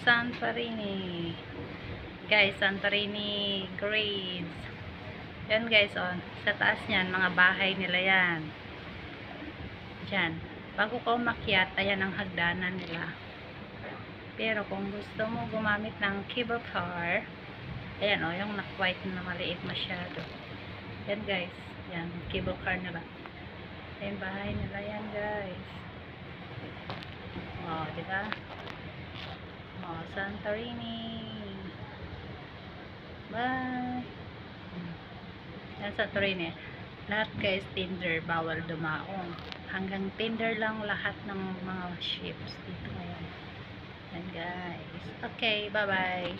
Santorini. Guys, Santorini Grace. Yan guys, oh. Sa taas niyan, mga bahay nila yan. Diyan. Bago ka umakyat, ayan ang hagdanan nila. Pero kung gusto mo gumamit ng cable car, ayan o, yung white na maliit masyado. Yan guys, yan, cable car nila. Ayan, bahay nila yan guys. O, diba? O, Santorini. Bye! Yan, Santorini. Lahat guys, Tinder, bawal dumaong. Hanggang Tinder lang lahat ng mga ships dito ngayon. Yan guys. Okay, bye-bye.